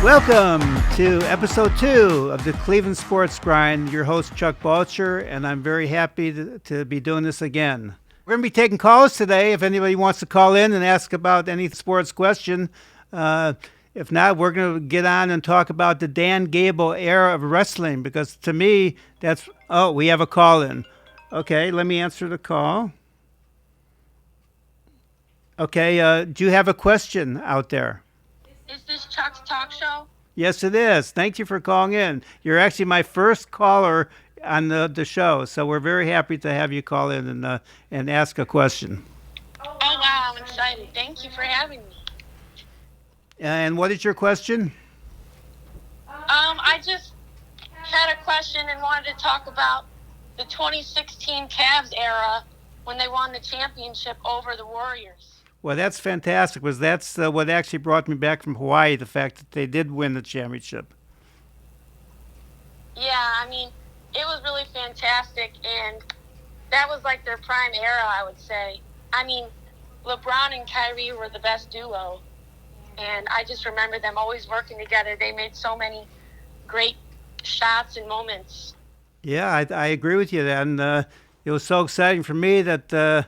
Welcome to episode 2 of the Cleveland Sports Grind. Your host, Chuck Balcher, and I'm very happy to be doing this again. We're going to be taking calls today if anybody wants to call in and ask about any sports question. If not, we're going to get on and talk about the Dan Gable era of wrestling because to me, that's... Oh, we have a call in. Okay, let me answer the call. Okay, do you have a question out there? Is this Chuck's talk show? Yes, it is. Thank you for calling in. You're actually my first caller on the show, so we're very happy to have you call in and ask a question. Oh, wow, I'm excited. Thank you for having me. And what is your question? I just had a question and wanted to talk about the 2016 Cavs era when they won the championship over the Warriors. Well, that's fantastic, because that's what actually brought me back from Hawaii, the fact that they did win the championship. Yeah, I mean, it was really fantastic, and that was like their prime era, I would say. I mean, LeBron and Kyrie were the best duo, and I just remember them always working together. They made so many great shots and moments. Yeah, I agree with you, and it was so exciting for me that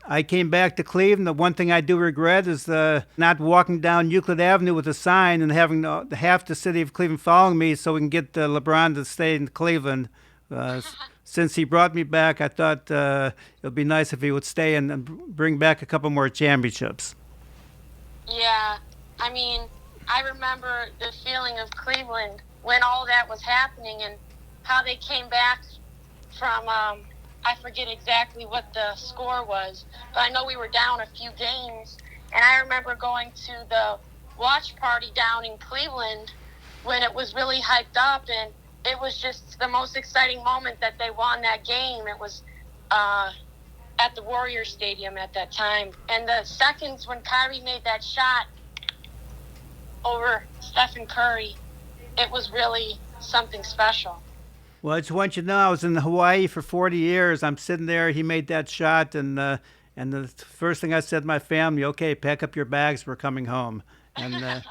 I came back to Cleveland. The one thing I do regret is not walking down Euclid Avenue with a sign and having half the city of Cleveland following me so we can get LeBron to stay in Cleveland. Since he brought me back, I thought it would be nice if he would stay and bring back a couple more championships. Yeah, I mean, I remember the feeling of Cleveland when all that was happening and how they came back from, I forget exactly what the score was, but I know we were down a few games, and I remember going to the watch party down in Cleveland when it was really hyped up, and it was just the most exciting moment that they won that game. It was at the Warriors Stadium at that time, and the seconds when Kyrie made that shot over Stephen Curry, it was really something special. Well, I just want you to know I was in Hawaii for 40 years. I'm sitting there. He made that shot, and the first thing I said to my family, okay, pack up your bags. We're coming home. And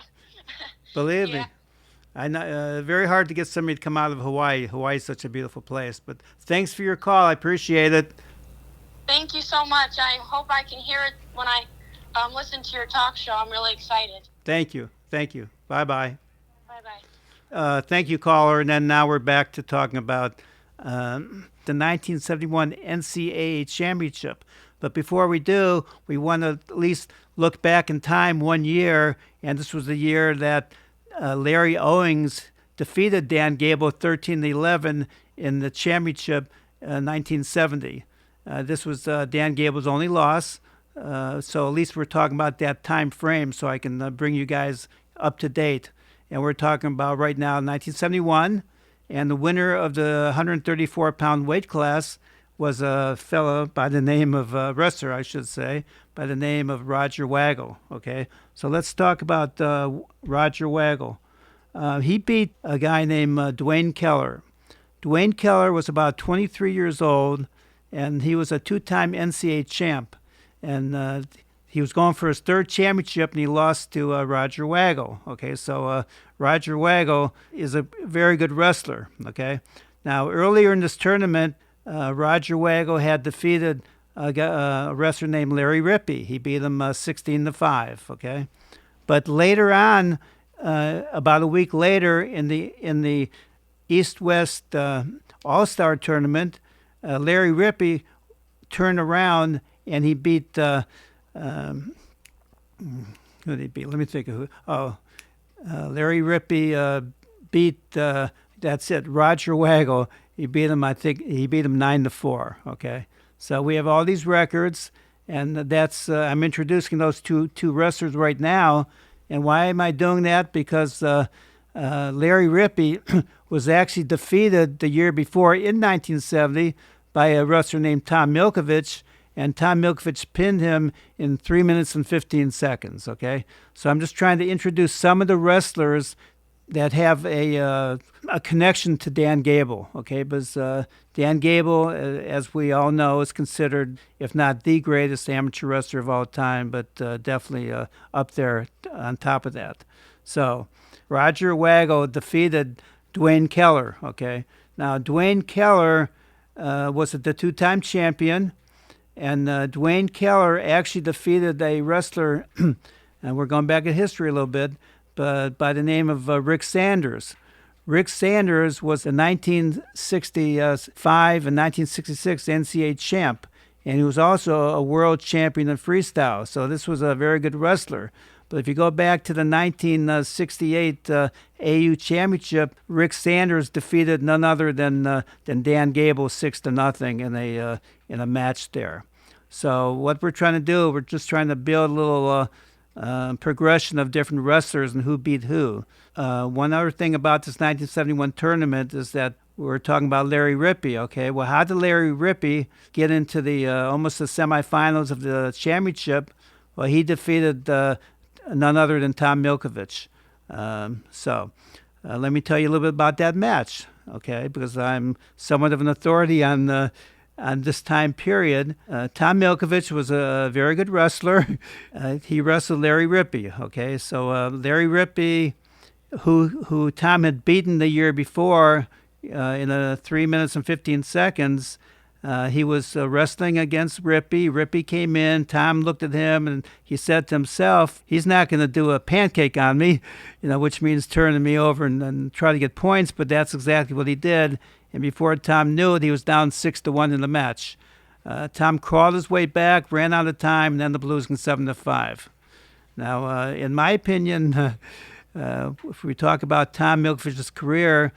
believe me, I know, very hard to get somebody to come out of Hawaii. Hawaii's such a beautiful place. But thanks for your call. I appreciate it. Thank you so much. I hope I can hear it when I listen to your talk show. I'm really excited. Thank you. Thank you. Bye-bye. Bye-bye. Thank you, caller. And then now we're back to talking about the 1971 NCAA championship. But before we do, we want to at least look back in time 1 year, and this was the year that Larry Owings defeated Dan Gable 13-11 in the championship 1970. This was Dan Gable's only loss, so at least we're talking about that time frame so I can bring you guys up to date. And we're talking about right now 1971, and the winner of the 134-pound weight class was a fellow by the name of, wrestler, I should say, by the name of Roger Waggle, okay? So let's talk about Roger Waggle. He beat a guy named Dwayne Keller. Dwayne Keller was about 23 years old, and he was a two-time NCAA champ. And he was going for his third championship, and he lost to Roger Waggle. Okay, so Roger Waggle is a very good wrestler. Okay, now earlier in this tournament, Roger Waggle had defeated a wrestler named Larry Rippey. He beat him 16-5. Okay, but later on, about a week later, in the East-West All-Star tournament, Larry Rippey turned around and he beat. Who did he beat? Let me think of who. Oh, Larry Rippey beat. That's it. Roger Waggle. He beat him. I think he beat him 9-4. Okay, so we have all these records, and that's. I'm introducing those two wrestlers right now. And why am I doing that? Because Larry Rippey was actually defeated the year before in 1970 by a wrestler named Tom Milkovich. And Tom Milkovich pinned him in 3 minutes and 15 seconds, okay? So I'm just trying to introduce some of the wrestlers that have a connection to Dan Gable, okay? Because Dan Gable, as we all know, is considered, if not the greatest amateur wrestler of all time, but definitely up there on top of that. So Roger Waggo defeated Dwayne Keller. Okay, now Dwayne Keller was the two-time champion, and Dwayne Keller actually defeated a wrestler, and we're going back in history a little bit, but by the name of Rick Sanders. Rick Sanders was the 1965 and 1966 NCAA champ, and he was also a world champion in freestyle. So this was a very good wrestler. But if you go back to the 1968 AU championship, Rick Sanders defeated none other than Dan Gable 6-0 in a match there. So what we're trying to do, we're just trying to build a little progression of different wrestlers and who beat who. One other thing about this 1971 tournament is that we're talking about Larry Rippey. Okay, well, how did Larry Rippey get into the almost the semifinals of the championship? Well, he defeated none other than Tom Milkovich. Let me tell you a little bit about that match, okay? Because I'm somewhat of an authority on this time period. Tom Milkovich was a very good wrestler. He wrestled Larry Rippey, okay? So Larry Rippey, who Tom had beaten the year before in 3 minutes and 15 seconds, he was wrestling against Rippey. Rippey came in. Tom looked at him, and he said to himself, he's not going to do a pancake on me, which means turning me over and try to get points, but that's exactly what he did. And before Tom knew it, he was down 6-1 in the match. Tom crawled his way back, ran out of time, and ended up losing 7-5. Now, in my opinion, if we talk about Tom Milkovich's career,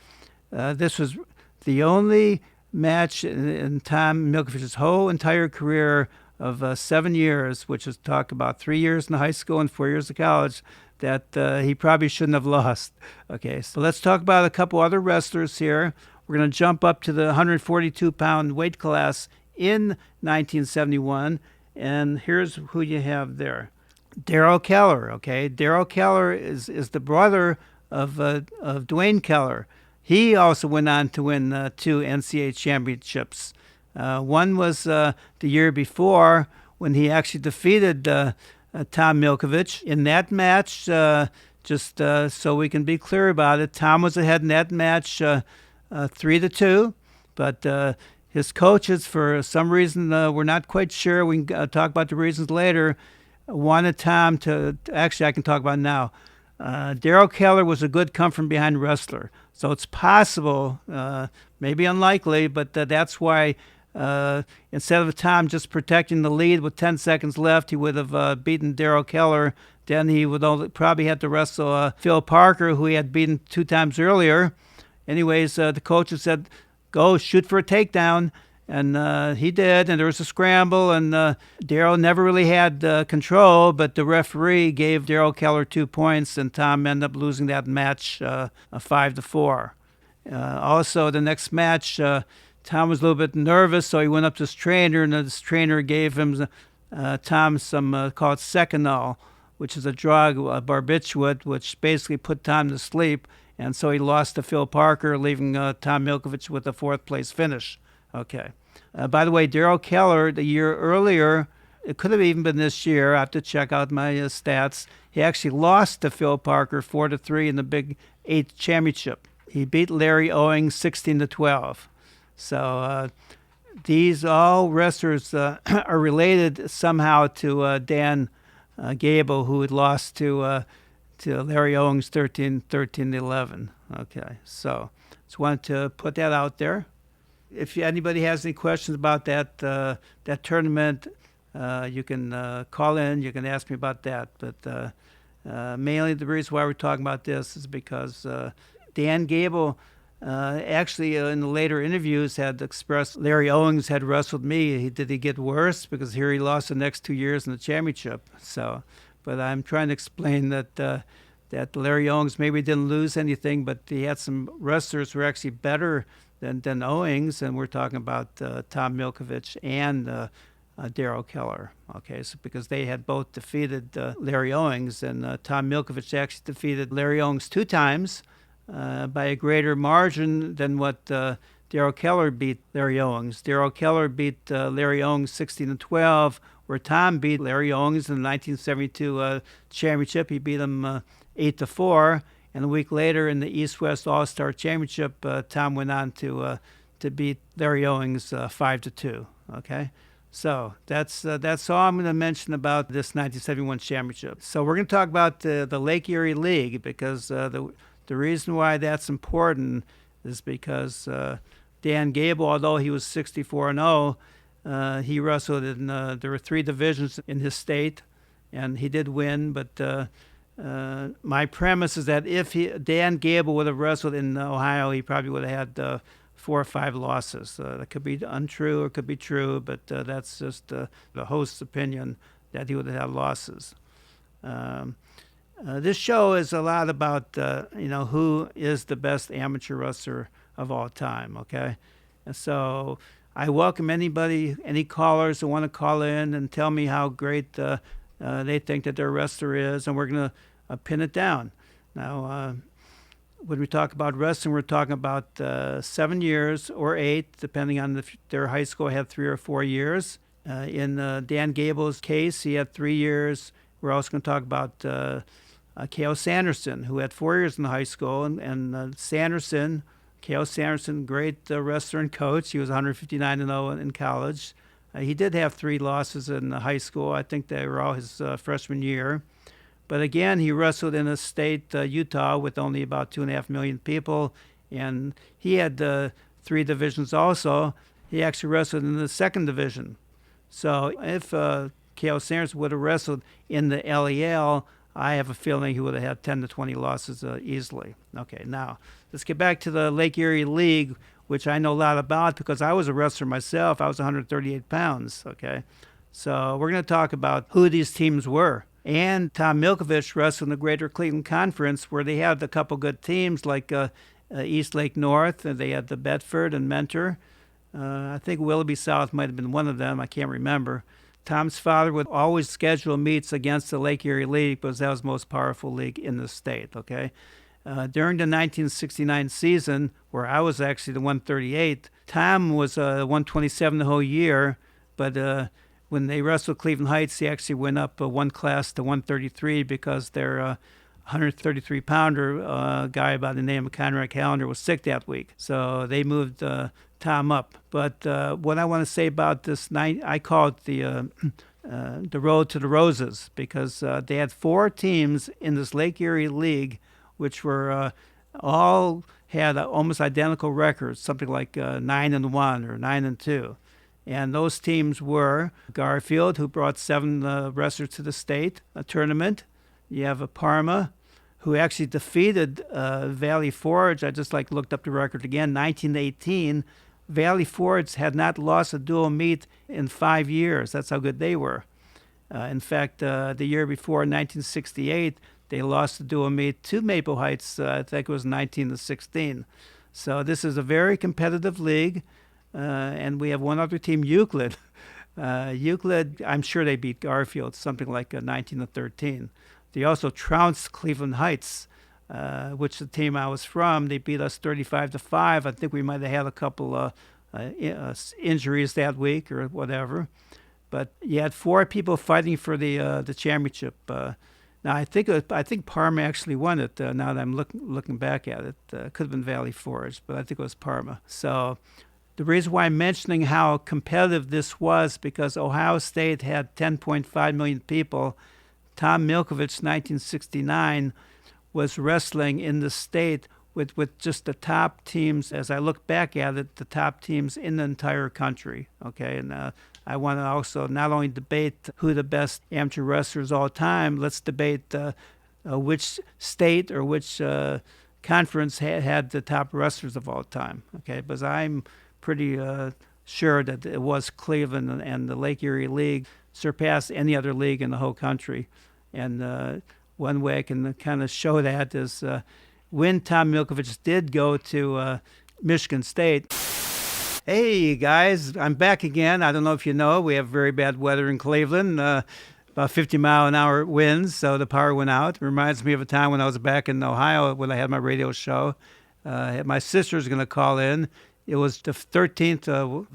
this was the only match in Tom Milkovich's whole entire career of 7 years, which is talk about 3 years in high school and 4 years of college, that he probably shouldn't have lost. Okay, so let's talk about a couple other wrestlers here. We're going to jump up to the 142-pound weight class in 1971, and here's who you have there. Darrell Keller, okay? Darrell Keller is the brother of Dwayne Keller. He also went on to win 2 NCAA championships. One was the year before when he actually defeated Tom Milkovich. In that match, just so we can be clear about it, Tom was ahead in that match 3-2, but his coaches, for some reason, we're not quite sure. We can talk about the reasons later. Wanted Tom to actually, I can talk about it now. Darrell Keller was a good come-from-behind wrestler. So it's possible, maybe unlikely, but that's why instead of Tom just protecting the lead with 10 seconds left, he would have beaten Darrell Keller. Then he would probably have to wrestle Phil Parker, who he had beaten 2 times earlier. Anyways, the coaches said, go shoot for a takedown. And he did, and there was a scramble, and Darrell never really had control, but the referee gave Darrell Keller 2 points, and Tom ended up losing that match 5-4. Also, the next match, Tom was a little bit nervous, so he went up to his trainer, and his trainer gave him Tom some called Seconal, which is a drug, barbiturate, which basically put Tom to sleep, and so he lost to Phil Parker, leaving Tom Milkovich with a 4th-place finish. Okay. By the way, Darrell Keller, the year earlier, it could have even been this year. I have to check out my stats. He actually lost to Phil Parker 4-3 in the Big 8 championship. He beat Larry Owings 16-12. So these all wrestlers are related somehow to Dan Gable, who had lost to Larry Owings 13-11. Okay. So just wanted to put that out there. If anybody has any questions about that tournament, you can call in. You can ask me about that. But mainly the reason why we're talking about this is because Dan Gable actually in the later interviews had expressed Larry Owings had wrestled me. Did he get worse? Because here he lost the next 2 years in the championship. So, but I'm trying to explain that Larry Owings maybe didn't lose anything, but he had some wrestlers who were actually better than Owings, and we're talking about Tom Milkovich and Darrell Keller. Okay, so because they had both defeated Larry Owings, and Tom Milkovich actually defeated Larry Owings 2 times by a greater margin than what Darrell Keller beat Larry Owings. Darrell Keller beat Larry Owings 16-12, where Tom beat Larry Owings in the 1972 championship. He beat him 8-4. And a week later in the East-West All-Star Championship, Tom went on to beat Larry Owings 5-2. Okay, so that's all I'm going to mention about this 1971 championship. So we're going to talk about the Lake Erie League, because the reason why that's important is because Dan Gable, although he was 64-0, he wrestled in there were 3 divisions in his state, and he did win. But my premise is that if Dan Gable would have wrestled in Ohio, he probably would have had 4 or 5 losses. That could be untrue or could be true, but that's just the host's opinion, that he would have had losses. This show is a lot about who is the best amateur wrestler of all time. Okay, and so I welcome any callers who want to call in and tell me how great they think that their wrestler is, and we're going to pin it down. Now, when we talk about wrestling, we're talking about 7 years or 8, depending on if their high school had 3 or 4 years. In Dan Gable's case, he had 3 years. We're also going to talk about K.O. Sanderson, who had 4 years in high school, and Sanderson, K.O. Sanderson, great wrestler and coach. He was 159-0 in college. He did have 3 losses in high school. I think they were all his freshman year. But again, he wrestled in a state, Utah, with only about 2.5 million people, and he had 3 divisions also. He actually wrestled in the 2nd division. So if K.O. Sanderson would have wrestled in the LEL, I have a feeling he would have had 10 to 20 losses easily. Okay, now let's get back to the Lake Erie League, which I know a lot about because I was a wrestler myself. I was 138 pounds. Okay, so we're going to talk about who these teams were. And Tom Milkovich wrestled in the Greater Cleveland Conference, where they had a couple good teams like East Lake North, and they had the Bedford and Mentor. I think Willoughby South might have been one of them. I can't remember. Tom's father would always schedule meets against the Lake Erie League because that was the most powerful league in the state. Okay, during the 1969 season, where I was actually the 138, Tom was 127 the whole year, but when they wrestled Cleveland Heights, he actually went up 1 class to 133 because their 133-pounder guy by the name of Conrad Callender was sick that week. So they moved Tom up. But what I want to say about this night, I call it the Road to the Roses, because they had 4 teams in this Lake Erie League, which were all had almost identical records, something like 9-1 or 9-2. And those teams were Garfield, who brought 7 wrestlers to the state tournament. You have Parma, who actually defeated Valley Forge. I just looked up the record again, 1918. Valley Forge had not lost a dual meet in 5 years. That's how good they were. In fact, the year before, 1968, they lost the dual meet to Maple Heights. I think it was 19-16. So this is a very competitive league. And we have one other team, Euclid. Euclid, I'm sure they beat Garfield, something like 19-13. They also trounced Cleveland Heights, which the team I was from. They beat us 35-5. I think we might have had a couple injuries that week or whatever. But you had 4 people fighting for the championship. Now I think Parma actually won it. Now that I'm looking back at it, could have been Valley Forge, but I think it was Parma. So the reason why I'm mentioning how competitive this was, because Ohio State had 10.5 million people. Tom Milkovich, 1969, was wrestling in the state with just the top teams, as I look back at it, the top teams in the entire country. Okay, and I want to also not only debate who the best amateur wrestlers all time, let's debate which state or which conference had the top wrestlers of all time. Okay, because I'm pretty sure that it was Cleveland, and the Lake Erie League surpassed any other league in the whole country. And one way I can kind of show that is when Tom Milkovich did go to Michigan State. Hey guys, I'm back again. I don't know if you know, we have very bad weather in Cleveland, about 50-mile-an-hour winds, so the power went out. It reminds me of a time when I was back in Ohio when I had my radio show. My sister's going to call in. It was the 13th of,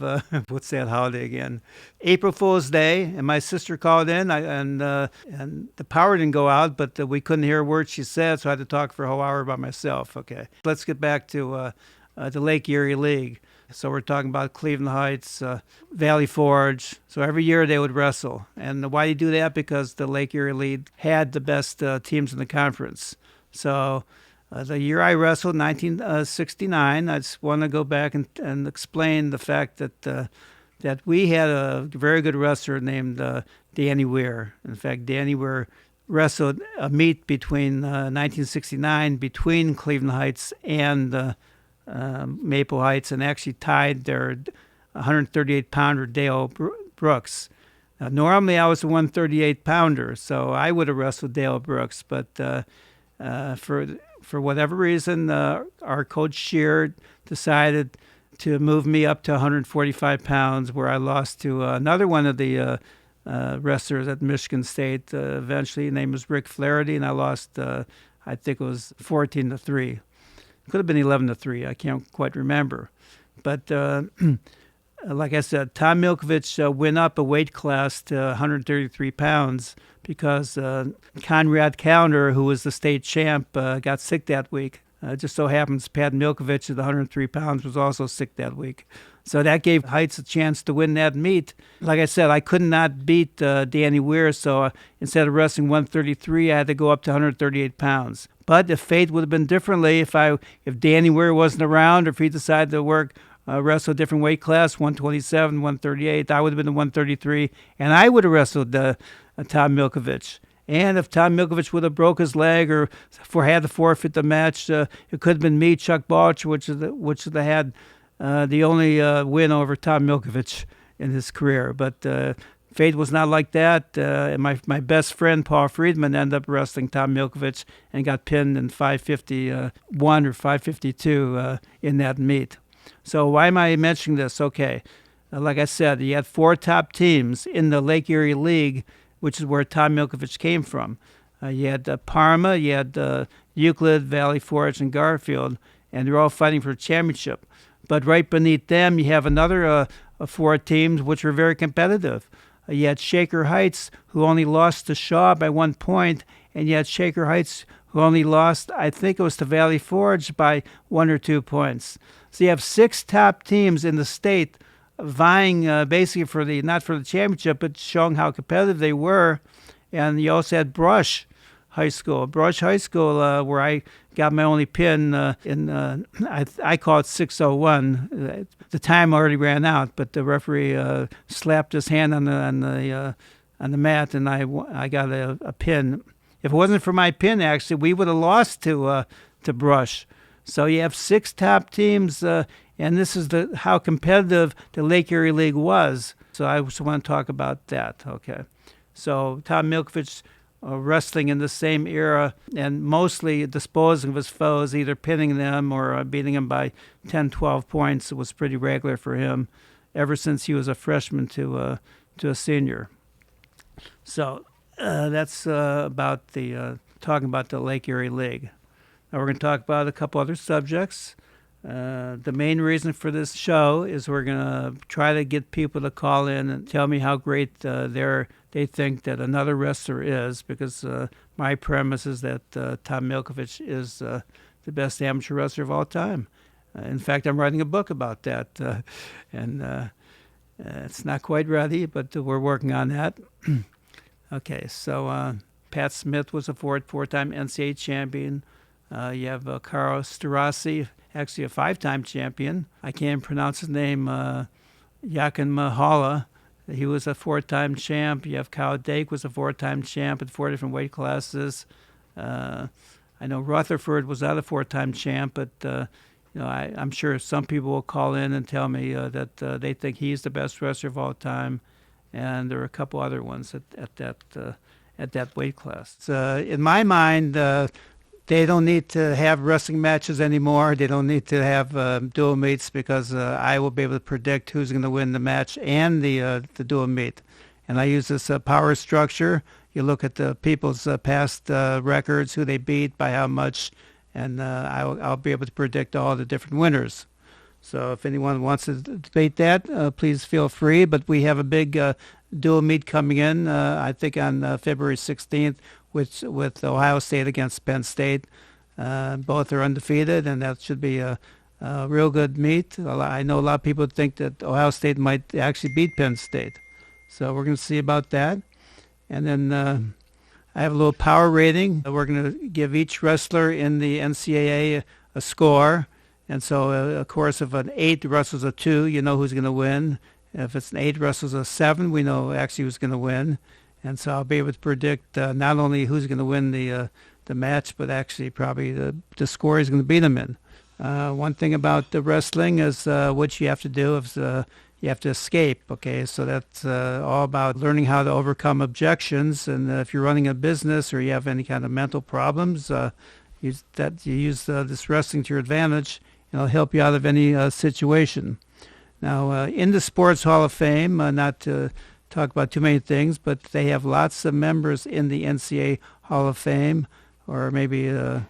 what's that holiday again? April Fool's Day, and my sister called in, and the power didn't go out, but we couldn't hear a word she said, so I had to talk for a whole hour by myself. Okay, let's get back to the Lake Erie League. So we're talking about Cleveland Heights, Valley Forge. So every year they would wrestle. And why do you do that? Because the Lake Erie League had the best teams in the conference. So the year I wrestled, 1969, I just want to go back and explain the fact that we had a very good wrestler named Danny Weir. In fact, Danny Weir wrestled a meet between 1969 between Cleveland Heights and Maple Heights, and actually tied their 138-pounder Dale Brooks. Normally, I was a 138-pounder, so I would have wrestled Dale Brooks, but for whatever reason, our coach Shear decided to move me up to 145 pounds, where I lost to another one of the wrestlers at Michigan State. Eventually, his name was Rick Flaherty, and I lost, I think it was 14-3. Could have been 11-3. I can't quite remember. But like I said, Tom Milkovich went up a weight class to 133 pounds because Conrad Callender, who was the state champ, got sick that week. Just so happens Pat Milkovich at 103 pounds was also sick that week. So that gave Heights a chance to win that meet. Like I said, I could not beat Danny Weir, so instead of wrestling 133, I had to go up to 138 pounds. But if fate would have been differently, if Danny Weir wasn't around, or if he decided to wrestle a different weight class, 127, 138, I would have been the 133, and I would have wrestled Tom Milkovich. And if Tom Milkovich would have broke his leg or had to forfeit the match, it could have been me, Chuck Balch, which would have had the only win over Tom Milkovich in his career. But fate was not like that. And my best friend, Paul Friedman, ended up wrestling Tom Milkovich and got pinned in 551 or 552 in that meet. So why am I mentioning this? Okay, like I said, you had 4 top teams in the Lake Erie League, which is where Tom Milkovich came from. You had Parma, you had Euclid, Valley Forge, and Garfield, and they're all fighting for a championship. But right beneath them, you have another 4 teams which were very competitive. You had Shaker Heights, who only lost to Shaw by 1 point, and you had Shaker Heights, who only lost, I think it was to Valley Forge, by 1 or 2 points. So you have 6 top teams in the state vying basically for not for the championship, but showing how competitive they were. And you also had Brush High School, where I got my only pin I call it 6:01. The time already ran out, but the referee slapped his hand on the mat, and I got a pin. If it wasn't for my pin, actually, we would have lost to Brush. So you have 6 top teams, and this is how competitive the Lake Erie League was. So I just want to talk about that. Okay, so Tom Milkovich wrestling in the same era and mostly disposing of his foes, either pinning them or beating them by 10, 12 points. It was pretty regular for him ever since he was a freshman to a senior. So that's about talking about the Lake Erie League. Now we're going to talk about a couple other subjects. The main reason for this show is we're going to try to get people to call in and tell me how great they think that another wrestler is, because my premise is that Tom Milkovich is the best amateur wrestler of all time. In fact, I'm writing a book about that, and it's not quite ready, but we're working on that. Okay, so Pat Smith was a four-time NCAA champion. You have Carl Starossi, actually a 5-time champion. I can't pronounce his name, Yakin Mahala. He was a 4-time champ. You have Kyle Dake was a 4-time champ at 4 different weight classes. I know Rutherford was not a 4-time champ, but I'm sure some people will call in and tell me that they think he's the best wrestler of all time, and there are a couple other ones at that weight class. So in my mind, they don't need to have wrestling matches anymore. They don't need to have dual meets, because I will be able to predict who's going to win the match and the dual meet. And I use this power structure. You look at the people's past records, who they beat, by how much, and I'll be able to predict all the different winners. So if anyone wants to debate that, please feel free. But we have a big dual meet coming in, I think on February 16th, with Ohio State against Penn State. Both are undefeated, and that should be a real good meet. I know a lot of people think that Ohio State might actually beat Penn State. So we're going to see about that. And then I have a little power rating. We're going to give each wrestler in the NCAA a score. And so, of course, if an 8 wrestles a 2, you know who's going to win. If it's an 8 wrestles a 7, we know actually who's going to win. And so I'll be able to predict not only who's going to win the match, but actually probably the score he's going to beat them in. One thing about the wrestling is what you have to do is you have to escape, okay? So that's all about learning how to overcome objections. And if you're running a business or you have any kind of mental problems, you use this wrestling to your advantage. It'll help you out of any situation. Now, in the Sports Hall of Fame, not to talk about too many things, but they have lots of members in the NCAA Hall of Fame, or maybe, I'm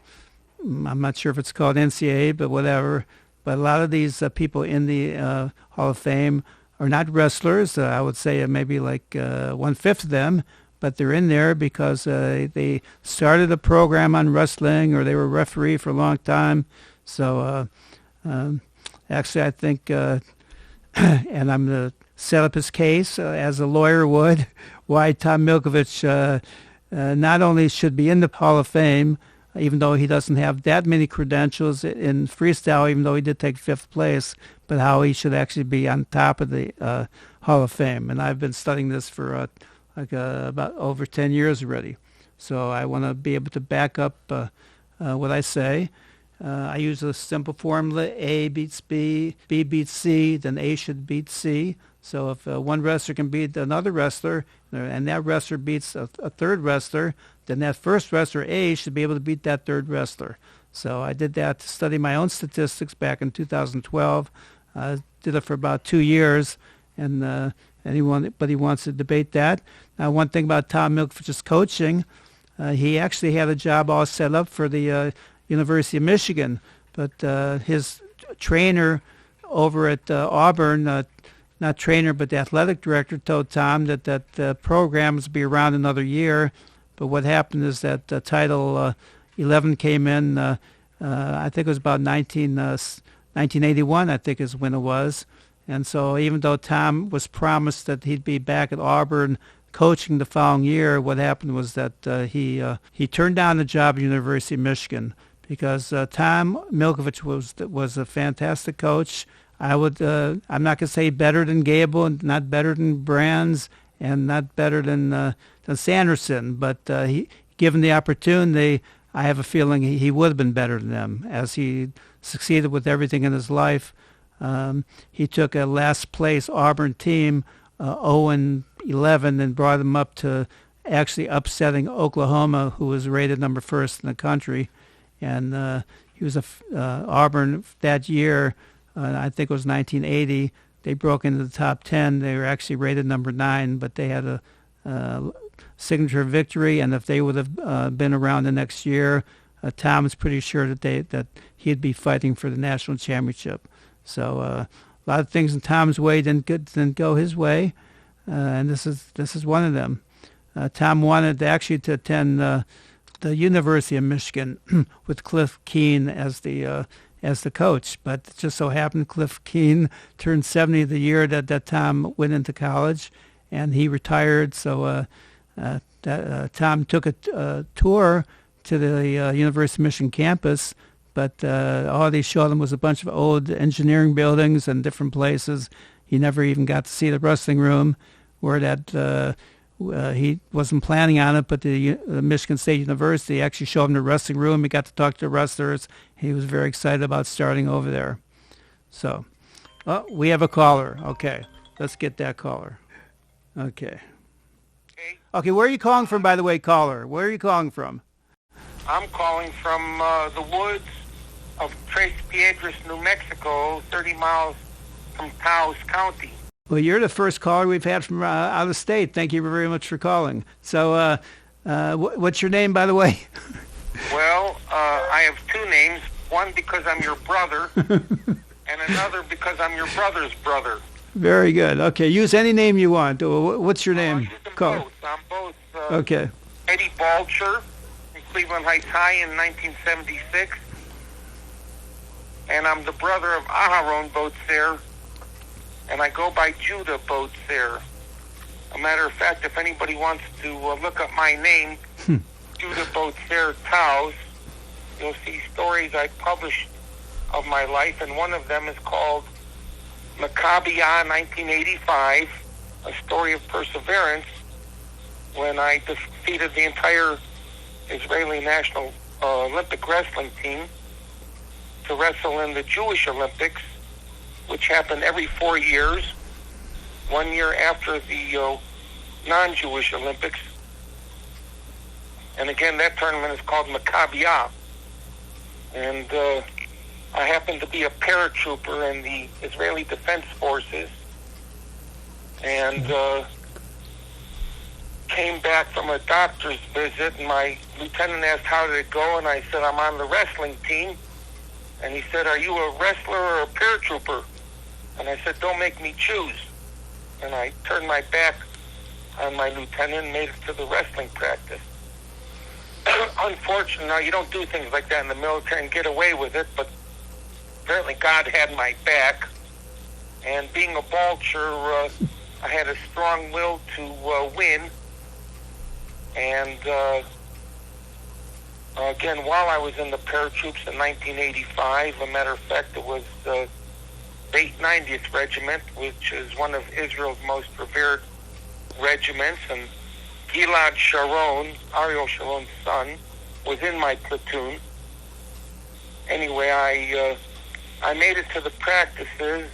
not sure if it's called NCAA, but whatever. But a lot of these people in the Hall of Fame are not wrestlers. I would say maybe like 1/5 of them, but they're in there because they started a program on wrestling or they were a referee for a long time. So actually, I think, and I'm going to set up his case as a lawyer would, why Tom Milkovich not only should be in the Hall of Fame, even though he doesn't have that many credentials in freestyle, even though he did take 5th place, but how he should actually be on top of the Hall of Fame. And I've been studying this for about over 10 years already. So I want to be able to back up what I say. I use a simple formula: A beats B, B beats C, then A should beat C. So if one wrestler can beat another wrestler, and that wrestler beats a third wrestler, then that first wrestler, A, should be able to beat that third wrestler. So I did that to study my own statistics back in 2012. Did it for about 2 years, and anybody wants to debate that. Now, one thing about Tom Milkovich's coaching, he actually had a job all set up for the University of Michigan, but his trainer over at Auburn, not trainer, but the athletic director, told Tom that that program was to be around another year. But what happened is that Title 11 came in, I think it was about 1981, I think is when it was. And so even though Tom was promised that he'd be back at Auburn coaching the following year, what happened was that he turned down the job at the University of Michigan because Tom Milkovich was a fantastic coach. I'm not going to say better than Gable and not better than Brands and not better than Sanderson, but given the opportunity, I have a feeling he would have been better than them as he succeeded with everything in his life. He took a last place Auburn team, 0-11, and brought them up to actually upsetting Oklahoma, who was rated number 1st in the country. And he was Auburn that year. I think it was 1980. They broke into the top 10. They were actually rated number 9, but they had a signature victory. And if they would have been around the next year, Tom is pretty sure that he'd be fighting for the national championship. So a lot of things in Tom's way didn't go his way, and this is one of them. Tom wanted actually to attend the University of Michigan with Cliff Keen as the coach, but it just so happened Cliff Keen turned 70 the year that Tom went into college, and he retired. So Tom took a tour to the University of Michigan campus, but all they showed him was a bunch of old engineering buildings and different places. He never even got to see the wrestling room, where that he wasn't planning on it, but the Michigan State University actually showed him the wrestling room. He got to talk to the wrestlers. He was very excited about starting over there. So, we have a caller. Okay, let's get that caller. Okay. Okay, where are you calling from, by the way, caller? Where are you calling from? I'm calling from the woods of Tres Piedras, New Mexico, 30 miles from Taos County. Well, you're the first caller we've had from out of state. Thank you very much for calling. So what's your name, by the way? Well, I have two names. One because I'm your brother, and another because I'm your brother's brother. Very good. Okay, use any name you want. What's your name? Use them both. I'm both Okay. Eddie Balcher from Cleveland Heights High in 1976. And I'm the brother of Aharon Boetzer, and I go by Judah Boetzer. A matter of fact, if anybody wants to look up my name, Judah Boetzer Taus, you'll see stories I published of my life, and one of them is called Maccabiah 1985, a story of perseverance, when I defeated the entire Israeli national Olympic wrestling team to wrestle in the Jewish Olympics, which happen every 4 years, 1 year after the non-Jewish Olympics. And again, that tournament is called Maccabiah. And I happen to be a paratrooper in the Israeli Defense Forces, and came back from a doctor's visit, and my lieutenant asked, how did it go? And I said, I'm on the wrestling team. And he said, are you a wrestler or a paratrooper? And I said, don't make me choose. And I turned my back on my lieutenant and made it to the wrestling practice. Unfortunately, now you don't do things like that in the military and get away with it, but apparently God had my back. And being a Balcher, I had a strong will to win. And again, while I was in the paratroops in 1985, a matter of fact, it was the 890th Regiment, which is one of Israel's most revered regiments, and Gilad Sharon, Ariel Sharon's son, was in my platoon. Anyway, I made it to the practices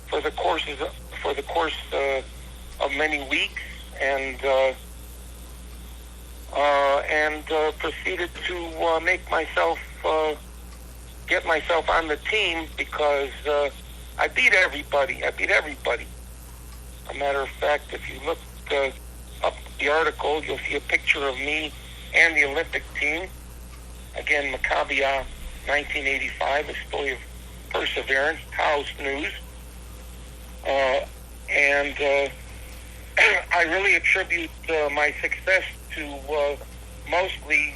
for the course of many weeks, and proceeded to get myself on the team because I beat everybody. A matter of fact, if you look up the article, you'll see a picture of me and the Olympic team. Again, Maccabiah 1985, a story of perseverance, House News. And I really attribute my success to mostly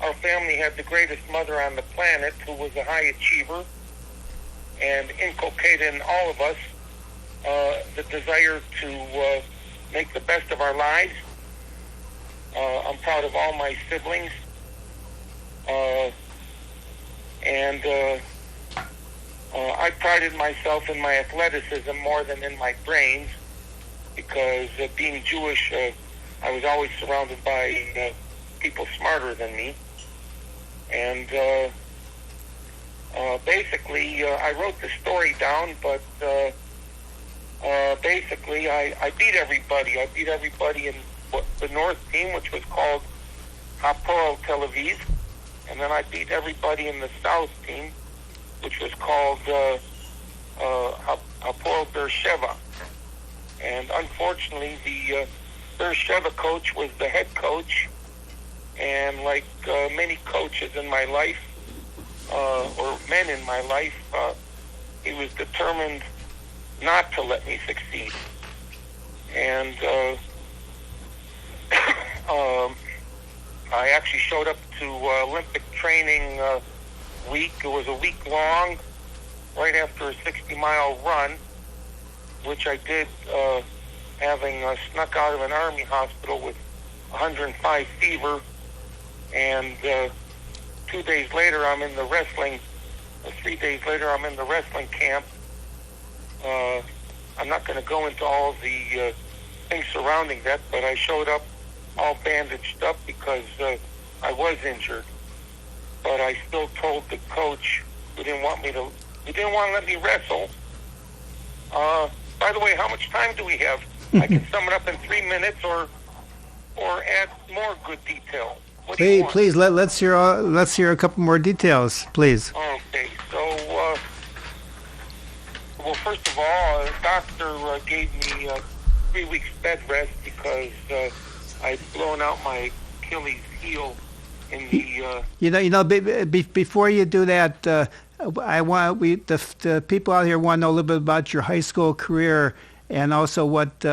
our family had the greatest mother on the planet who was a high achiever and inculcated in all of us the desire to make the best of our lives. I'm proud of all my siblings. And I prided myself in my athleticism more than in my brains because being Jewish, I was always surrounded by people smarter than me. And basically, I wrote the story down, but basically, I beat everybody. I beat everybody in the North team, which was called Hapoel Tel Aviv. And then I beat everybody in the South team, which was called Hapoel Beersheva. And unfortunately, the Beersheva coach was the head coach. And like many coaches in my life, or men in my life, he was determined not to let me succeed. And I actually showed up to Olympic training week. It was a week long, right after a 60-mile run, which I did having snuck out of an army hospital with 105 fever. And 2 days later, I'm in the wrestling, 3 days later, I'm in the wrestling camp. I'm not going to go into all the things surrounding that, but I showed up all bandaged up because I was injured. But I still told the coach he didn't want to let me wrestle. By the way, how much time do we have? I can sum it up in 3 minutes or add more good detail. Please, let's hear a couple more details, please. Okay, so well, first of all, the doctor gave me 3 weeks bed rest because I'd blown out my Achilles heel in the. Before you do that, the people out here want to know a little bit about your high school career and also what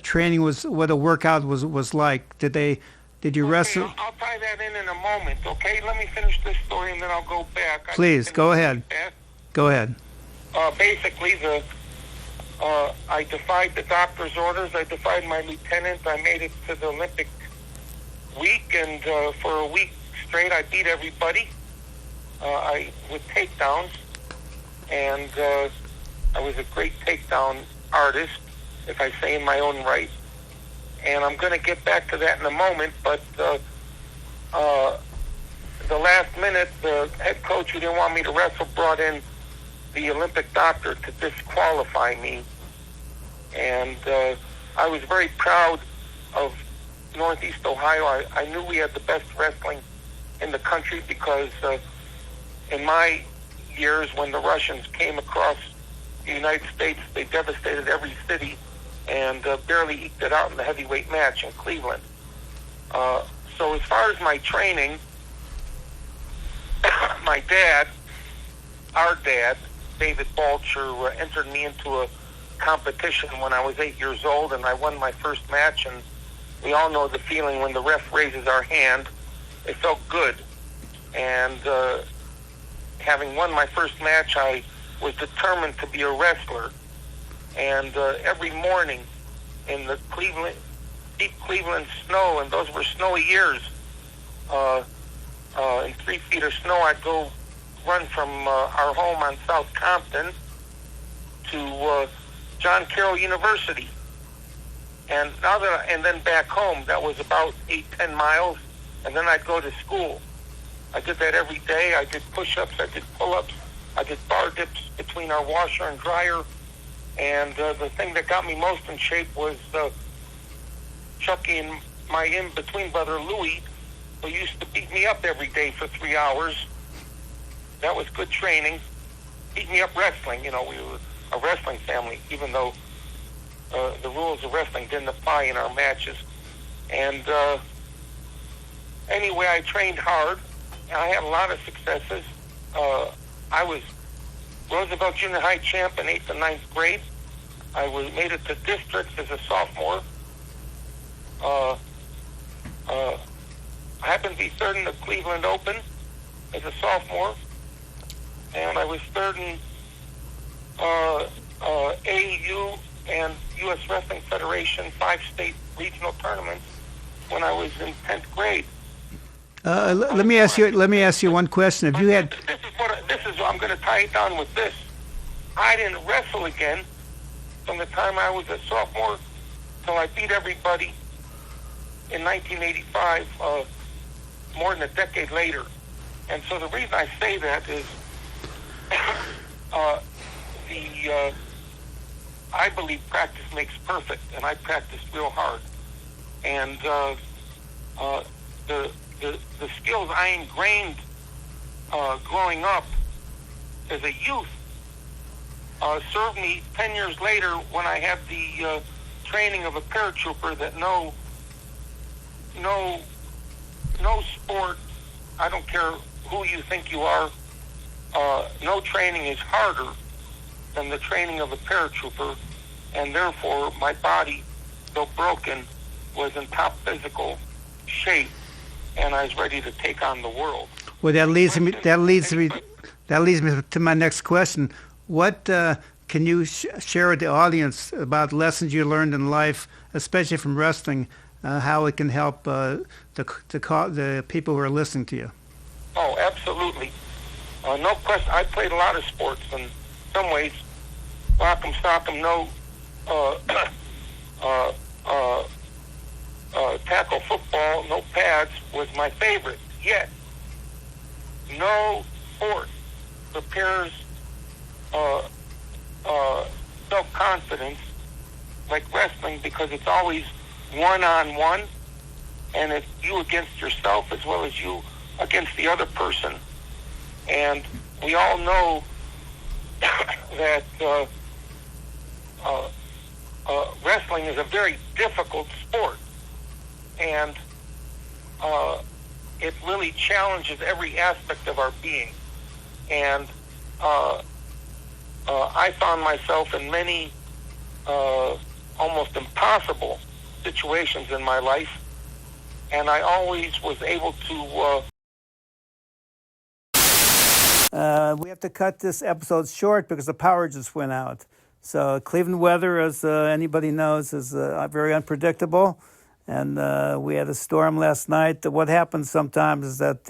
training was, what a workout was like. Did you wrestle? I'll tie that in a moment. Okay, let me finish this story and then I'll go back. Please go ahead. Go ahead. Basically, I defied the doctor's orders. I defied my lieutenant. I made it to the Olympic week, and for a week straight, I beat everybody. With takedowns, and I was a great takedown artist, if I say in my own right. And I'm going to get back to that in a moment, but the last minute, the head coach who didn't want me to wrestle brought in the Olympic doctor to disqualify me. And I was very proud of Northeast Ohio. I knew we had the best wrestling in the country because in my years when the Russians came across the United States, they devastated every city and barely eked it out in the heavyweight match in Cleveland. So as far as my training, my dad, our dad, David Balcher, entered me into a competition when I was 8 years old, and I won my first match. And we all know the feeling when the ref raises our hand. It felt good. And having won my first match, I was determined to be a wrestler. And every morning in the deep Cleveland snow, and those were snowy years, in 3 feet of snow, I'd go run from our home on South Compton to John Carroll University. And then back home, that was about 8-10 miles, and then I'd go to school. I did that every day. I did push-ups, I did pull-ups, I did bar dips between our washer and dryer. And the thing that got me most in shape was Chucky and my in-between brother Louie, who used to beat me up every day for 3 hours. That was good training. Beat me up wrestling. You know, we were a wrestling family, even though the rules of wrestling didn't apply in our matches. And anyway, I trained hard. I had a lot of successes. I was Roosevelt Junior High champ in 8th and 9th grade. I made it to districts as a sophomore. I happened to be third in the Cleveland Open as a sophomore, and I was third in AAU and U.S. Wrestling Federation 5-state regional tournaments when I was in 10th grade. Let me ask you one question. If you had, I'm going to tie it down with this. I didn't wrestle again from the time I was a sophomore till I beat everybody in 1985, more than a decade later. And so the reason I say that is I believe practice makes perfect, and I practiced real hard. And the skills I ingrained growing up as a youth served me 10 years later when I had the training of a paratrooper that no sport, I don't care who you think you are, no training is harder than the training of a paratrooper, and therefore my body, though broken, was in top physical shape, and I was ready to take on the world. Well, that leads me to my next question. What can you share with the audience about lessons you learned in life, especially from wrestling, how it can help the people who are listening to you? Oh, absolutely. No question. I played a lot of sports. In some ways, rock'em sock'em, no tackle football, no pads was my favorite. Yet, no sport prepares self-confidence like wrestling, because it's always one-on-one, and it's you against yourself as well as you against the other person. And we all know that wrestling is a very difficult sport, and it really challenges every aspect of our being. And I found myself in many almost impossible situations in my life, and I always was able to. We have to cut this episode short because the power just went out. So Cleveland weather, as anybody knows, is very unpredictable. And we had a storm last night. What happens sometimes is that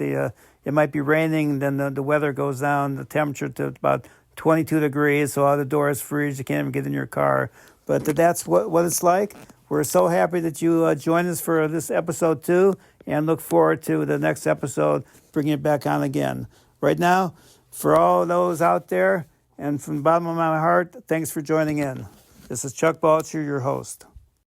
it might be raining, then the weather goes down, the temperature to about 22 degrees, so all the doors freeze, you can't even get in your car. But that's what it's like. We're so happy that you joined us for this episode 2, and look forward to the next episode, bringing it back on again. Right now, for all those out there, and from the bottom of my heart, thanks for joining in. This is Chuck Balcher, your host.